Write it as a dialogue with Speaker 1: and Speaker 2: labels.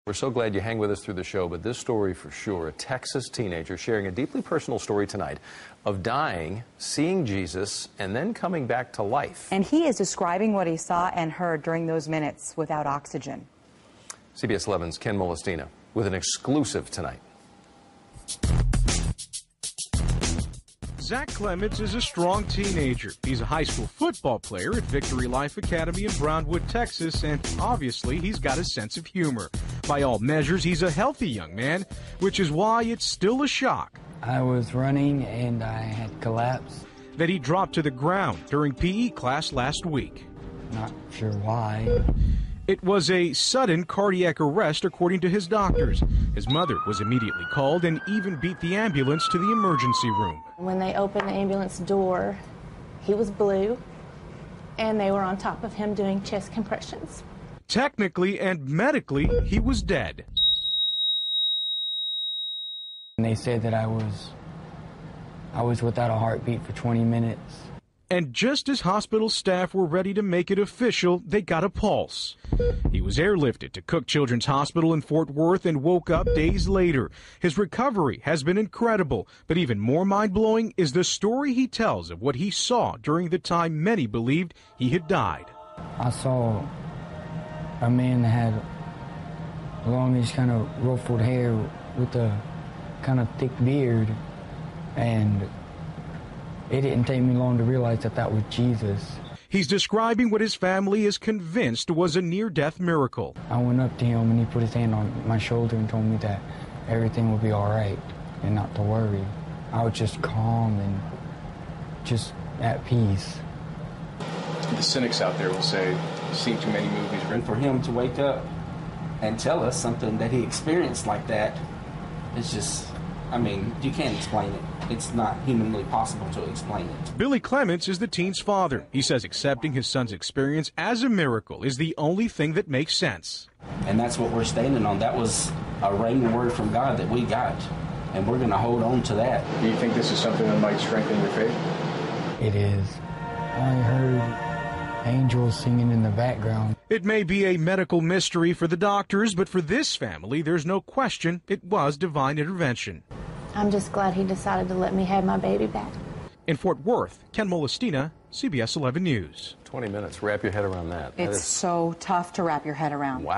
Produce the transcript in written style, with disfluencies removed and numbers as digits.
Speaker 1: We're so glad you hang with us through the show, but this story for sure, a Texas teenager sharing a deeply personal story tonight of dying, seeing Jesus, and then coming back to life.
Speaker 2: And he is describing what he saw and heard during those minutes without oxygen.
Speaker 1: CBS 11's Ken Molestina with an exclusive tonight.
Speaker 3: Zach Clements is a strong teenager. He's a high school football player at Victory Life Academy in Brownwood, Texas, and obviously he's got a sense of humor. By all measures, he's a healthy young man, which is why it's still a shock
Speaker 4: I was running and I had collapsed.
Speaker 3: that he dropped to the ground during PE class last week.
Speaker 4: Not sure why.
Speaker 3: It was a sudden cardiac arrest, according to his doctors. His mother was immediately called and even beat the ambulance to the emergency room.
Speaker 5: When they opened the ambulance door, he was blue, and they were on top of him doing chest compressions.
Speaker 3: Technically and medically, he was dead.
Speaker 4: And they said that I was without a heartbeat for 20 minutes.
Speaker 3: And just as hospital staff were ready to make it official, they got a pulse. He was airlifted to Cook Children's Hospital in Fort Worth and woke up days later. His recovery has been incredible, but even more mind-blowing is the story he tells of what he saw during the time many believed he had died.
Speaker 4: I saw a man that had longish kind of ruffled hair with a kind of thick beard, and it didn't take me long to realize that that was Jesus.
Speaker 3: He's describing what his family is convinced was a near-death miracle.
Speaker 4: I went up to him and he put his hand on my shoulder and told me that everything would be all right and not to worry. I was just calm and just at peace.
Speaker 6: The cynics out there will say, you've seen too many movies.
Speaker 7: And for him to wake up and tell us something that he experienced like that, it's just, I mean, you can't explain it. It's not humanly possible to explain it.
Speaker 3: Billy Clements is the teen's father. He says accepting his son's experience as a miracle is the only thing that makes sense.
Speaker 7: And that's what we're standing on. That was a rhema word from God that we got, and we're going to hold on to that.
Speaker 6: Do you think this is something that might strengthen your faith?
Speaker 4: It is. I heard angels singing in the background.
Speaker 3: It may be a medical mystery for the doctors, but for this family, there's no question it was divine intervention.
Speaker 5: I'm just glad he decided to let me have my baby back.
Speaker 3: In Fort Worth, Ken Molestina, CBS 11 News.
Speaker 1: 20 minutes. Wrap your head around that.
Speaker 2: It's so tough to wrap your head around.
Speaker 1: Wow.